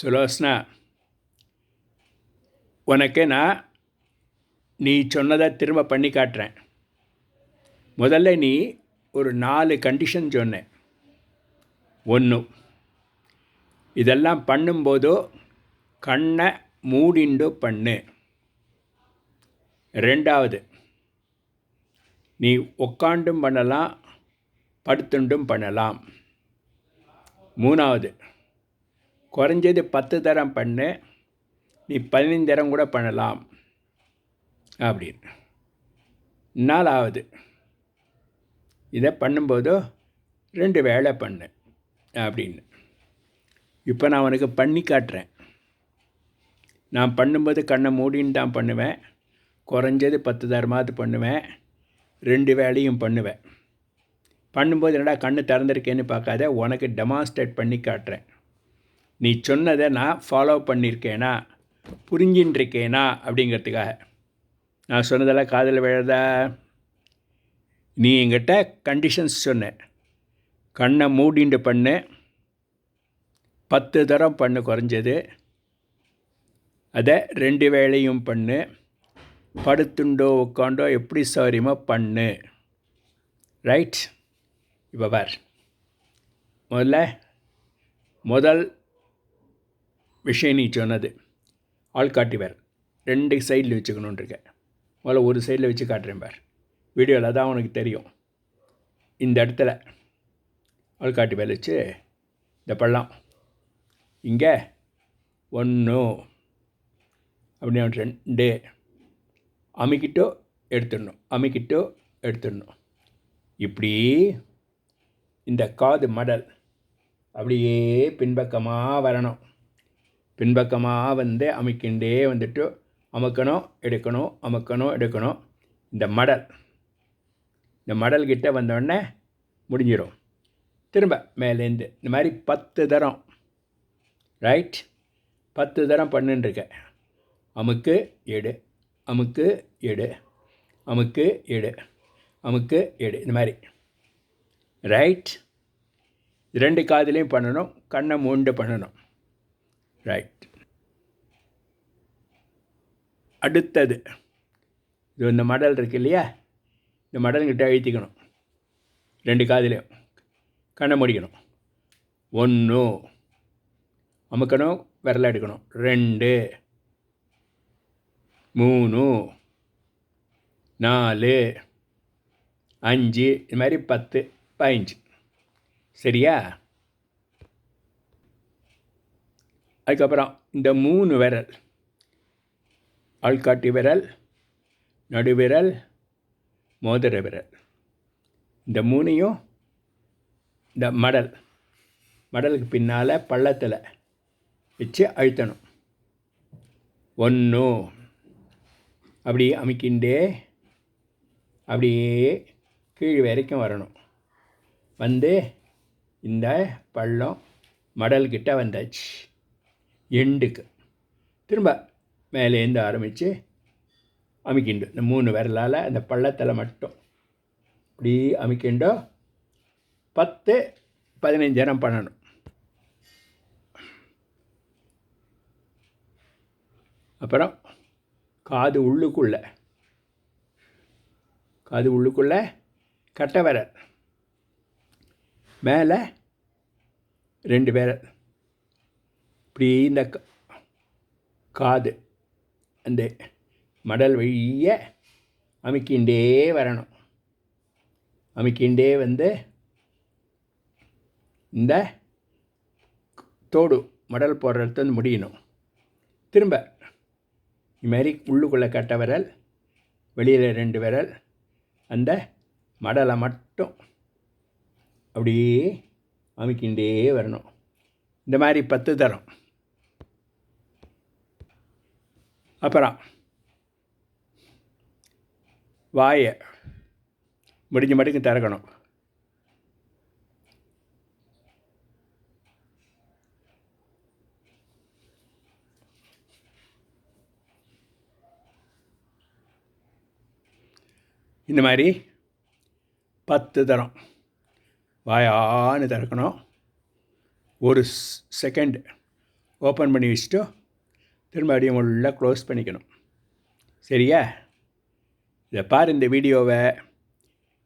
சுலோசனா, உனக்கு நான் நீ சொன்னதை திரும்ப பண்ணி காட்டுறேன். முதல்ல நீ ஒரு 4 கண்டிஷன் சொன்ன. 1, இதெல்லாம் பண்ணும்போதோ கண்ணை மூடிண்டு பண்ணு. 2வது, நீ உட்காண்டும் பண்ணலாம், படுத்துண்டும் பண்ணலாம். 3வது, குறைஞ்சது 10 தரம் பண்ணு, நீ 15 தரம் கூட பண்ணலாம் அப்படின்னு. 4வது, இதை பண்ணும்போதோ 2 வேளை பண்ணு அப்படின்னு. இப்போ நான் உனக்கு பண்ணி காட்டுறேன். நான் பண்ணும்போது கண்ணை மூடின்னு தான் பண்ணுவேன். குறைஞ்சது 10 தரமாவது பண்ணுவேன். 2 வேளையும் பண்ணுவேன். பண்ணும்போது என்னடா கண்ணு திறந்திருக்கேன்னு பார்க்காத, உனக்கு டெமான்ஸ்ட்ரேட் பண்ணி காட்டுறேன். நீ சொன்னதை நான் ஃபாலோ பண்ணியிருக்கேனா, புரிஞ்சின்றிருக்கேனா அப்படிங்கிறதுக்காக. நான் சொன்னதெல்லாம் காதில் விழதா? நீ என்கிட்ட கண்டிஷன்ஸ் சொன்ன. கண்ணை மூடிண்டு பண்ணு, 10 தரம் பண்ணு குறைஞ்சது, அதை 2 வேளையும் பண்ணு, படுத்துண்டோ உட்காண்டோ எப்படி சௌரியமோ பண்ணு. ரைட்? இப்போ பார், முதல் விஷயம் நீ சொன்னது ஆள்காட்டி வேறு 2 சைடில் வச்சுக்கணுன்றிருக்க. முதல்ல ஒரு சைடில் வச்சு காட்டுறேன் பார். வீடியோவில் தான் உனக்கு தெரியும். இந்த இடத்துல ஆள்காட்டி வேலை வச்சு இந்த பள்ளம் இங்கே 1 அப்படின்னு 2 அமுக்கிட்டோ எடுத்துடணும், அமுக்கிட்டோ எடுத்துடணும். இப்படி இந்த காது மடல் அப்படியே பின்பக்கமாக வரணும். பின்பக்கமாக வந்து அமுக்கிண்டே வந்துட்டு அமுக்கணும் எடுக்கணும், அமுக்கணும் எடுக்கணும். இந்த மடல்கிட்ட வந்தோடனே முடிஞ்சிடும். திரும்ப மேலேருந்து இந்த மாதிரி 10 தரம். ரைட்? 10 தரம் பண்ணுன்றிருக்க. அமுக்கு எடு, அமுக்கு எடு, அமுக்கு எடு, அமுக்கு எடு, இந்த மாதிரி. ரைட்? 2 காதுலேயும் பண்ணணும், கண்ணை மூண்டு பண்ணணும். ரைட். அடுத்தது, இது இந்த மடல் இருக்கு இல்லையா, இந்த மடல்கிட்ட அழுத்திக்கணும். 2 காதுலேயும் கண்ணை மூடிக்கணும். 1 அமுக்கணும், விரலை எடுக்கணும். 2, 3, 4, 5, இது மாதிரி 10, 15. சரியா? அதுக்கப்புறம் இந்த 3 விரல், ஆள்காட்டி விரல், நடுவிரல், மோதிர விரல், இந்த 3ஐயும் இந்த மடலுக்கு பின்னால் பள்ளத்தில் வச்சு அழுத்தணும். 1 அப்படியே அமுக்கிண்டே அப்படியே கீழ் வரைக்கும் வரணும். வந்து இந்த பள்ளம் மடல்கிட்ட வந்தாச்சு. எண்டுக்கு திரும்ப மேலேருந்து ஆரம்பித்து அமுக்கிண்டு இந்த 3 விரலால் அந்த பள்ளத்தில் மட்டும் இப்படி அமுக்கிண்டோ 10, 15 நேரம் பண்ணணும். அப்புறம் காது உள்ளுக்குள்ளே கட்டை விரல் மேலே 2 விரல் இப்படி இந்த காது அந்த மடல் வழிய அமுக்கிண்டே வரணும். அமுக்கிண்டே வந்து இந்த தோடு மடல் போடுற இடத்துல வந்து முடியணும். திரும்ப இதுமாரி உள்ளுக்குள்ளே கட்டை விரல், வெளியில் 2 விரல், அந்த மடலை மட்டும் அப்படியே அமுக்கிண்டே வரணும். இந்த மாதிரி 10 தரம். அப்புறம் வாயை முடிஞ்ச மட்டுக்கு திறக்கணும். இந்த மாதிரி 10 தரம் வாயான்னு திறக்கணும். 1 செகண்ட் ஓப்பன் பண்ணி வச்சுட்டு திரும்ப அப்படியே உள்ளே க்ளோஸ் பண்ணிக்கணும். சரியா? இதை பாரு, இந்த வீடியோவை.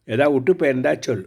எதாவது விட்டு போயிருந்தா சொல்.